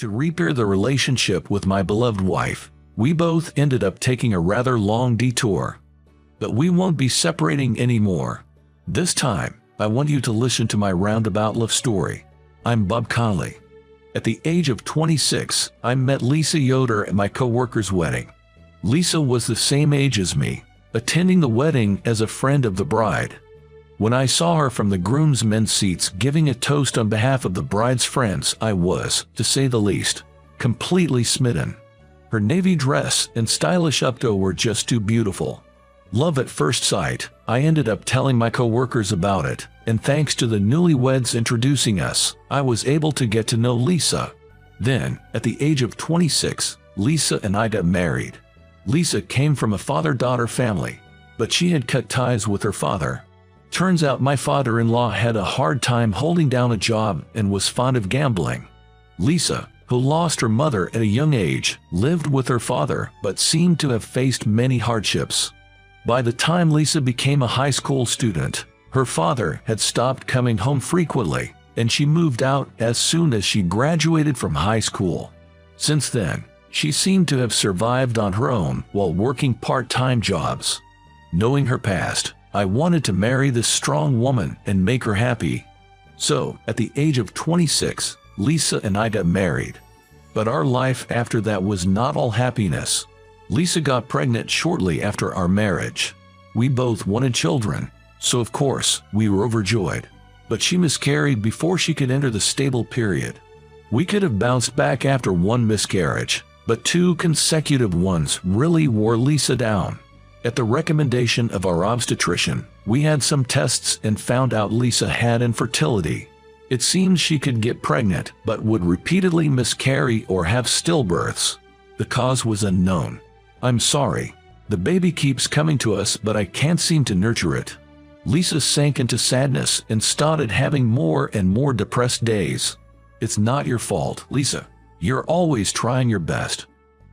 To repair the relationship with my beloved wife, we both ended up taking a rather long detour. But we won't be separating anymore. This time, I want you to listen to my roundabout love story. I'm Bob Conley. At the age of 26, I met Lisa Yoder at my co-worker's wedding. Lisa was the same age as me, attending the wedding as a friend of the bride. When I saw her from the groomsmen's seats giving a toast on behalf of the bride's friends, I was, to say the least, completely smitten. Her navy dress and stylish updo were just too beautiful. Love at first sight. I ended up telling my co-workers about it, and thanks to the newlyweds introducing us, I was able to get to know Lisa. Then, at the age of 26, Lisa and I got married. Lisa came from a father-daughter family, but she had cut ties with her father. Turns out my father-in-law had a hard time holding down a job and was fond of gambling. Lisa, who lost her mother at a young age, lived with her father but seemed to have faced many hardships. By the time Lisa became a high school student, her father had stopped coming home frequently, and she moved out as soon as she graduated from high school. Since then, she seemed to have survived on her own while working part-time jobs. Knowing her past, I wanted to marry this strong woman and make her happy. So, at the age of 26, Lisa and I got married. But our life after that was not all happiness. Lisa got pregnant shortly after our marriage. We both wanted children, so of course, we were overjoyed. But she miscarried before she could enter the stable period. We could have bounced back after one miscarriage, but 2 consecutive ones really wore Lisa down. At the recommendation of our obstetrician, we had some tests and found out Lisa had infertility. It seems she could get pregnant but would repeatedly miscarry or have stillbirths. The cause was unknown. I'm sorry. The baby keeps coming to us but I can't seem to nurture it. Lisa sank into sadness and started having more and more depressed days. It's not your fault, Lisa. You're always trying your best.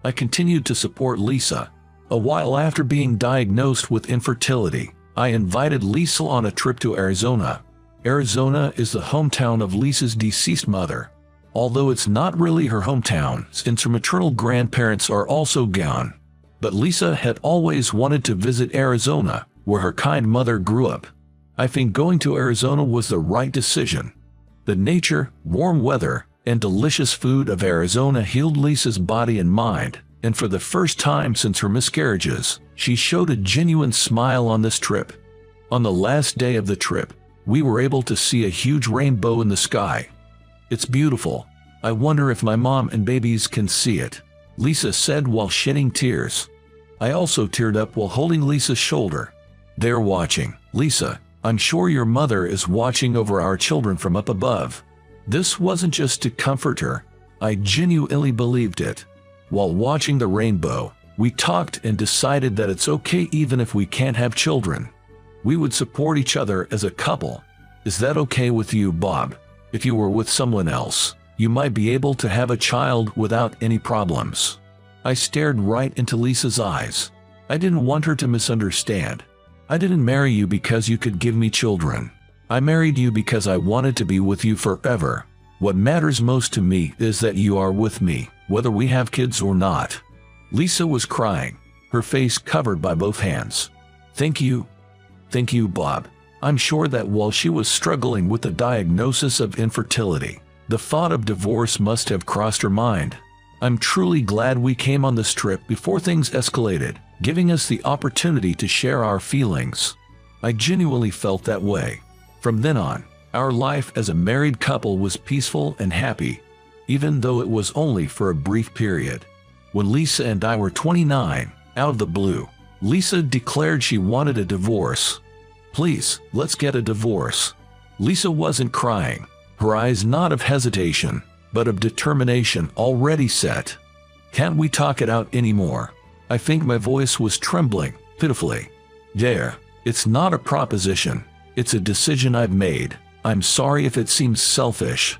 I continued to support Lisa. A while after being diagnosed with infertility, I invited Lisa on a trip to Arizona. Arizona is the hometown of Lisa's deceased mother. Although it's not really her hometown, since her maternal grandparents are also gone. But Lisa had always wanted to visit Arizona, where her kind mother grew up. I think going to Arizona was the right decision. The nature, warm weather, and delicious food of Arizona healed Lisa's body and mind, and for the first time since her miscarriages, she showed a genuine smile on this trip. On the last day of the trip, we were able to see a huge rainbow in the sky. It's beautiful. I wonder if my mom and babies can see it, Lisa said while shedding tears. I also teared up while holding Lisa's shoulder. They're watching. Lisa, I'm sure your mother is watching over our children from up above. This wasn't just to comfort her. I genuinely believed it. While watching the rainbow, we talked and decided that it's okay even if we can't have children. We would support each other as a couple. Is that okay with you, Bob? If you were with someone else, you might be able to have a child without any problems. I stared right into Lisa's eyes. I didn't want her to misunderstand. I didn't marry you because you could give me children. I married you because I wanted to be with you forever. What matters most to me is that you are with me, whether we have kids or not. Lisa was crying, her face covered by both hands. Thank you. Thank you, Bob. I'm sure that while she was struggling with the diagnosis of infertility, the thought of divorce must have crossed her mind. I'm truly glad we came on this trip before things escalated, giving us the opportunity to share our feelings. I genuinely felt that way. From then on, our life as a married couple was peaceful and happy, even though it was only for a brief period. When Lisa and I were 29, out of the blue, Lisa declared she wanted a divorce. Please, let's get a divorce. Lisa wasn't crying, her eyes not of hesitation, but of determination already set. Can't we talk it out anymore? I think my voice was trembling, pitifully. There, it's not a proposition. It's a decision I've made. I'm sorry if it seems selfish.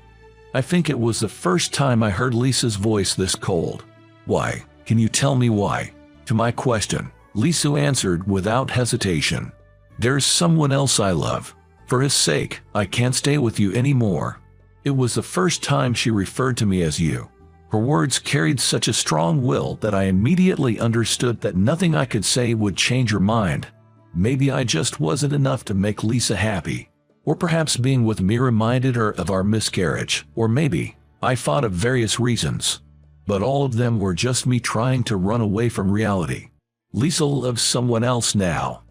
I think it was the first time I heard Lisa's voice this cold. Why? Can you tell me why? To my question, Lisa answered without hesitation. There's someone else I love. For his sake, I can't stay with you anymore. It was the first time she referred to me as you. Her words carried such a strong will that I immediately understood that nothing I could say would change her mind. Maybe I just wasn't enough to make Lisa happy. Or perhaps being with me reminded her of our miscarriage. Or maybe I thought of various reasons. But all of them were just me trying to run away from reality. Lisa loves someone else now.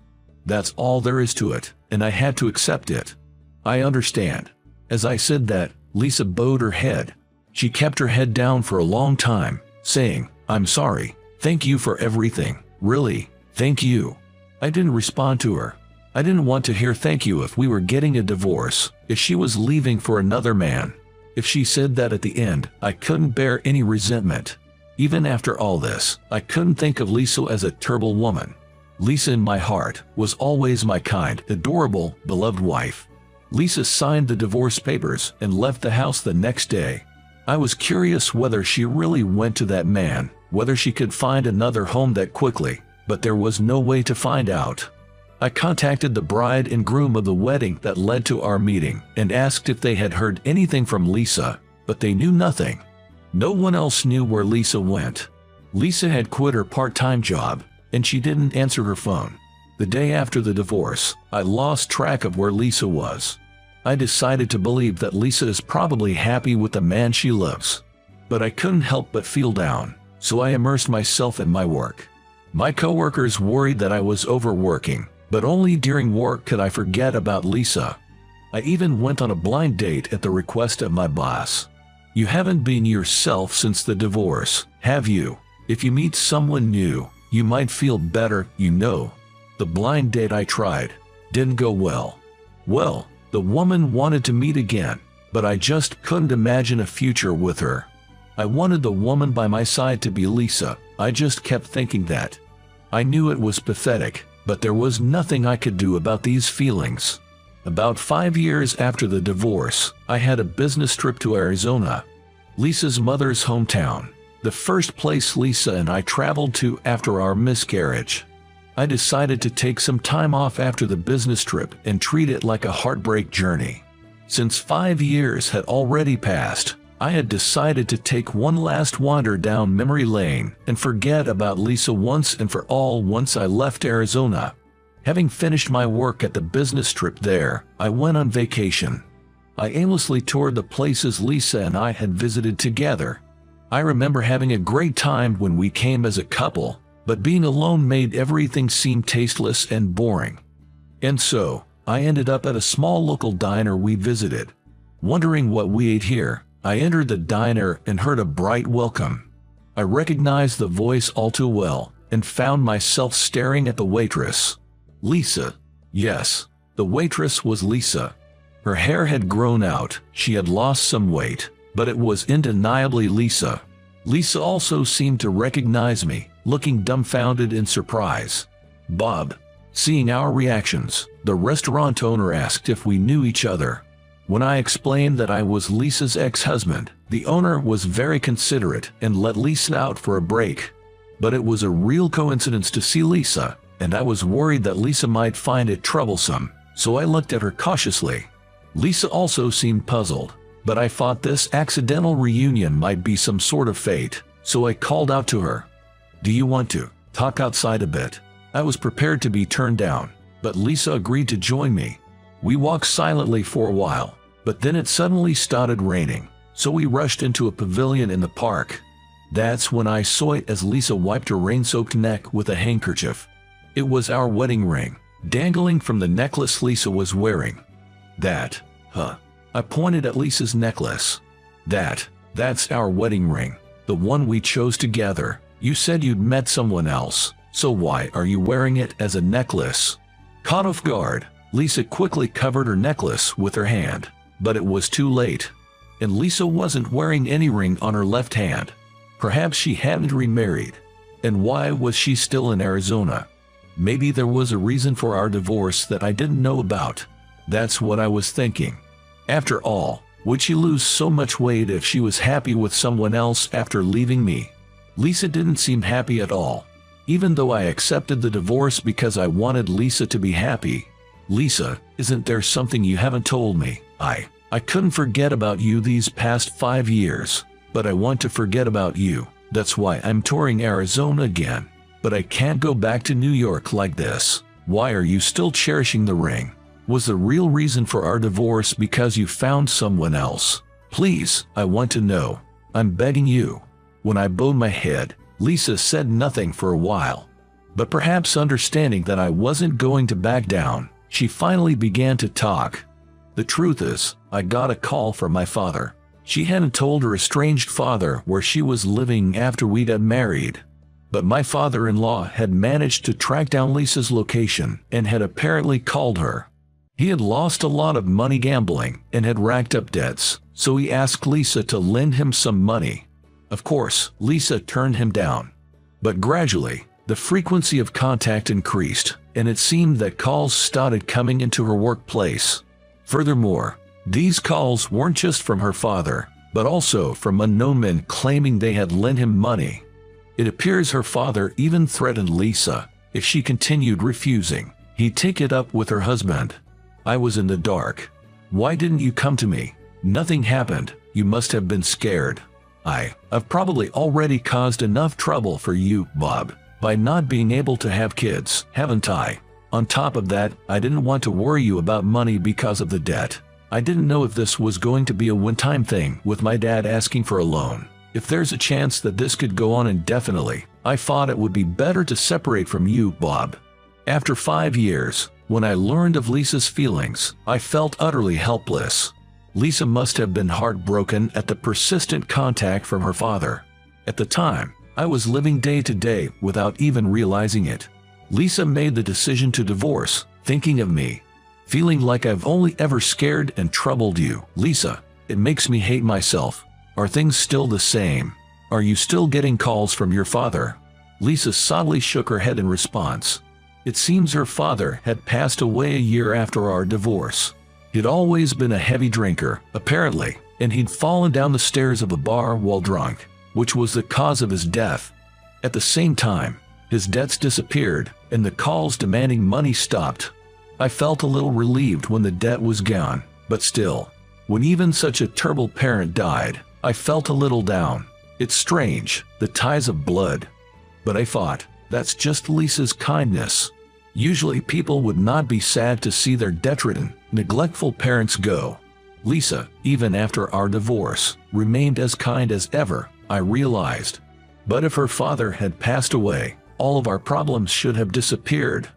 That's all there is to it, and I had to accept it. I understand. As I said that, Lisa bowed her head. She kept her head down for a long time, saying, "I'm sorry. Thank you for everything. Really, thank you." I didn't respond to her. I didn't want to hear thank you if we were getting a divorce, if she was leaving for another man. If she said that at the end, I couldn't bear any resentment. Even after all this, I couldn't think of Lisa as a terrible woman. Lisa in my heart was always my kind, adorable, beloved wife. Lisa signed the divorce papers and left the house the next day. I was curious whether she really went to that man, whether she could find another home that quickly, but there was no way to find out. I contacted the bride and groom of the wedding that led to our meeting and asked if they had heard anything from Lisa, but they knew nothing. No one else knew where Lisa went. Lisa had quit her part-time job, and she didn't answer her phone. The day after the divorce, I lost track of where Lisa was. I decided to believe that Lisa is probably happy with the man she loves. But I couldn't help but feel down, so I immersed myself in my work. My coworkers worried that I was overworking, but only during work could I forget about Lisa. I even went on a blind date at the request of my boss. You haven't been yourself since the divorce, have you? If you meet someone new, you might feel better, you know. The blind date I tried didn't go well. Well, the woman wanted to meet again, but I just couldn't imagine a future with her. I wanted the woman by my side to be Lisa. I just kept thinking that. I knew it was pathetic, but there was nothing I could do about these feelings. About 5 years after the divorce, I had a business trip to Arizona, Lisa's mother's hometown, the first place Lisa and I traveled to after our miscarriage. I decided to take some time off after the business trip and treat it like a heartbreak journey. Since 5 years had already passed, I had decided to take one last wander down memory lane and forget about Lisa once and for all once I left Arizona. Having finished my work at the business trip there, I went on vacation. I aimlessly toured the places Lisa and I had visited together. I remember having a great time when we came as a couple, but being alone made everything seem tasteless and boring. And so, I ended up at a small local diner we visited. Wondering what we ate here, I entered the diner and heard a bright welcome. I recognized the voice all too well and found myself staring at the waitress. Lisa. Yes, the waitress was Lisa. Her hair had grown out, she had lost some weight, but it was undeniably Lisa. Lisa also seemed to recognize me, looking dumbfounded in surprise. Bob. Seeing our reactions, the restaurant owner asked if we knew each other. When I explained that I was Lisa's ex-husband, the owner was very considerate and let Lisa out for a break. But it was a real coincidence to see Lisa, and I was worried that Lisa might find it troublesome, so I looked at her cautiously. Lisa also seemed puzzled, but I thought this accidental reunion might be some sort of fate, so I called out to her. "Do you want to talk outside a bit?" I was prepared to be turned down, but Lisa agreed to join me. We walked silently for a while, but then it suddenly started raining, so we rushed into a pavilion in the park. That's when I saw it as Lisa wiped her rain-soaked neck with a handkerchief. It was our wedding ring, dangling from the necklace Lisa was wearing. I pointed at Lisa's necklace. That's our wedding ring, the one we chose together. You said you'd met someone else, so why are you wearing it as a necklace? Caught off guard, Lisa quickly covered her necklace with her hand, but it was too late. And Lisa wasn't wearing any ring on her left hand. Perhaps she hadn't remarried. And why was she still in Arizona? Maybe there was a reason for our divorce that I didn't know about. That's what I was thinking. After all, would she lose so much weight if she was happy with someone else after leaving me? Lisa didn't seem happy at all. Even though I accepted the divorce because I wanted Lisa to be happy. Lisa, isn't there something you haven't told me? I couldn't forget about you these past 5 years. But I want to forget about you. That's why I'm touring Arizona again. But I can't go back to New York like this. Why are you still cherishing the ring? Was the real reason for our divorce because you found someone else? Please, I want to know. I'm begging you." When I bowed my head, Lisa said nothing for a while. But perhaps understanding that I wasn't going to back down, she finally began to talk. "The truth is, I got a call from my father. She hadn't told her estranged father where she was living after we got married. But my father-in-law had managed to track down Lisa's location and had apparently called her. He had lost a lot of money gambling and had racked up debts, so he asked Lisa to lend him some money. Of course, Lisa turned him down. But gradually, the frequency of contact increased, and it seemed that calls started coming into her workplace. Furthermore, these calls weren't just from her father, but also from unknown men claiming they had lent him money. It appears her father even threatened Lisa. If she continued refusing, he'd take it up with her husband. I was in the dark. "Why didn't you come to me? Nothing happened. You must have been scared. I've probably already caused enough trouble for you, Bob, by not being able to have kids, haven't I? On top of that, I didn't want to worry you about money because of the debt. I didn't know if this was going to be a one-time thing with my dad asking for a loan. If there's a chance that this could go on indefinitely, I thought it would be better to separate from you, Bob." After 5 years, when I learned of Lisa's feelings, I felt utterly helpless. Lisa must have been heartbroken at the persistent contact from her father. At the time, I was living day to day without even realizing it. Lisa made the decision to divorce, thinking of me. Feeling like I've only ever scared and troubled you, Lisa. It makes me hate myself. Are things still the same? Are you still getting calls from your father? Lisa sadly shook her head in response. It seems her father had passed away a year after our divorce. He'd always been a heavy drinker, apparently, and he'd fallen down the stairs of a bar while drunk, which was the cause of his death. At the same time, his debts disappeared, and the calls demanding money stopped. I felt a little relieved when the debt was gone, but still, when even such a terrible parent died, I felt a little down. It's strange, the ties of blood. But I thought, that's just Lisa's kindness. Usually people would not be sad to see their debt-ridden, neglectful parents go. Lisa, even after our divorce, remained as kind as ever, I realized. But if her father had passed away, all of our problems should have disappeared.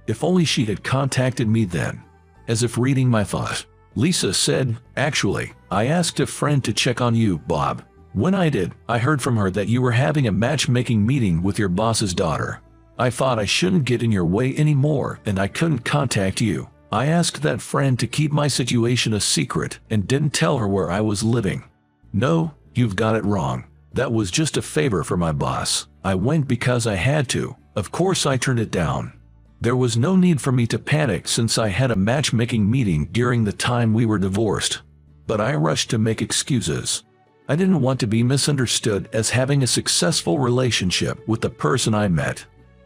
If only she had contacted me then. As if reading my thought, Lisa said, "Actually, I asked a friend to check on you, Bob. When I did, I heard from her that you were having a matchmaking meeting with your boss's daughter. I thought I shouldn't get in your way anymore and I couldn't contact you. I asked that friend to keep my situation a secret and didn't tell her where I was living." "No, you've got it wrong. That was just a favor for my boss. I went because I had to. Of course I turned it down. There was no need for me to panic since I had a matchmaking meeting during the time we were divorced. But I rushed to make excuses. I didn't want to be misunderstood as having a successful relationship with the person I met.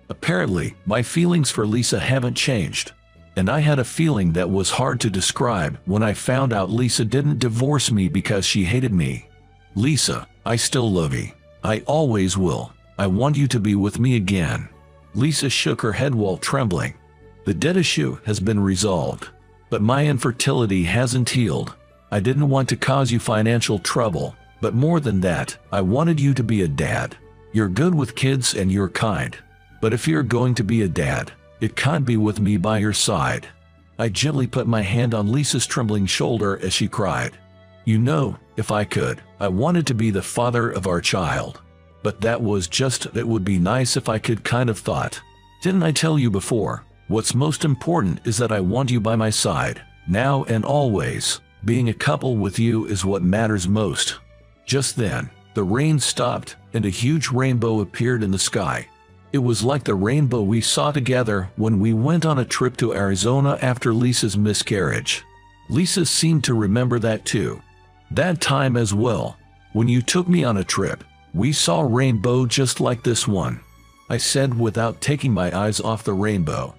Apparently, my feelings for Lisa haven't changed. And I had a feeling that was hard to describe when I found out Lisa didn't divorce me because she hated me. Lisa, I still love you. I always will. I want you to be with me again." Lisa shook her head while trembling. "The debt issue has been resolved, but my infertility hasn't healed. I didn't want to cause you financial trouble, but more than that, I wanted you to be a dad. You're good with kids and you're kind. But if you're going to be a dad, it can't be with me by your side." I gently put my hand on Lisa's trembling shoulder as she cried. "You know, if I could, I wanted to be the father of our child. But that was just, it would be nice if I could kind of thought. Didn't I tell you before? What's most important is that I want you by my side, now and always. Being a couple with you is what matters most." Just then, the rain stopped and a huge rainbow appeared in the sky. It was like the rainbow we saw together when we went on a trip to Arizona after Lisa's miscarriage. Lisa seemed to remember that too. "That time as well, when you took me on a trip, we saw a rainbow just like this one," I said without taking my eyes off the rainbow.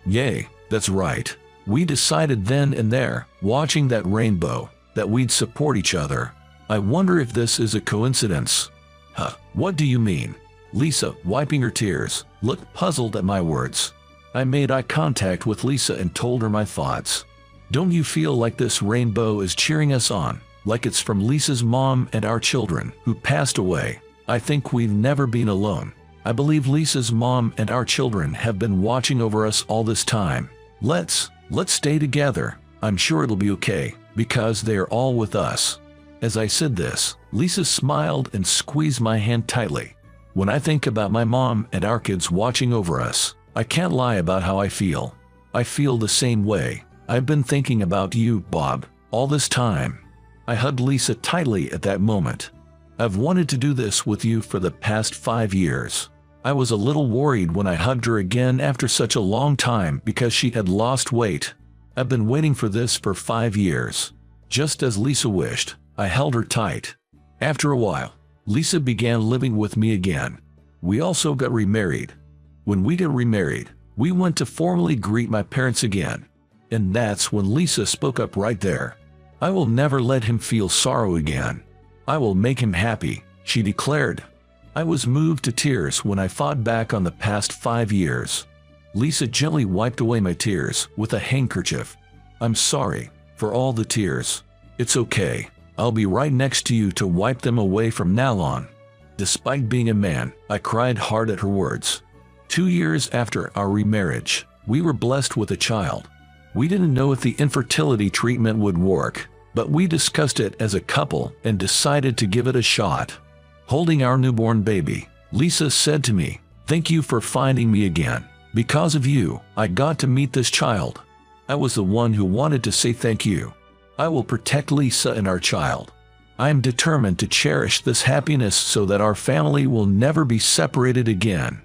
"Yay, that's right. We decided then and there, watching that rainbow, that we'd support each other. I wonder if this is a coincidence. Huh, what do you mean? Lisa, wiping her tears, looked puzzled at my words. I made eye contact with Lisa and told her my thoughts. Don't you feel like this rainbow is cheering us on, like it's from Lisa's mom and our children who passed away? I think we've never been alone. I believe Lisa's mom and our children have been watching over us all this time. Let's stay together. I'm sure it'll be okay, because they are all with us. As I said this, Lisa smiled and squeezed my hand tightly. When I think about my mom and our kids watching over us, I can't lie about how I feel. I feel the same way. I've been thinking about you, Bob, all this time. I hugged Lisa tightly at that moment. I've wanted to do this with you for the past 5 years. I was a little worried when I hugged her again after such a long time because she had lost weight. I've been waiting for this for 5 years. Just as Lisa wished, I held her tight. After a while, Lisa began living with me again. We also got remarried. When we got remarried, we went to formally greet my parents again. And that's when Lisa spoke up right there. I will never let him feel sorrow again. I will make him happy, she declared. I was moved to tears when I thought back on the past 5 years. Lisa gently wiped away my tears with a handkerchief. I'm sorry for all the tears. It's okay. I'll be right next to you to wipe them away from now on. Despite being a man, I cried hard at her words. 2 years after our remarriage, we were blessed with a child. We didn't know if the infertility treatment would work, but we discussed it as a couple and decided to give it a shot. Holding our newborn baby, Lisa said to me, "Thank you for finding me again. Because of you, I got to meet this child." I was the one who wanted to say thank you. I will protect Lisa and our child. I am determined to cherish this happiness so that our family will never be separated again.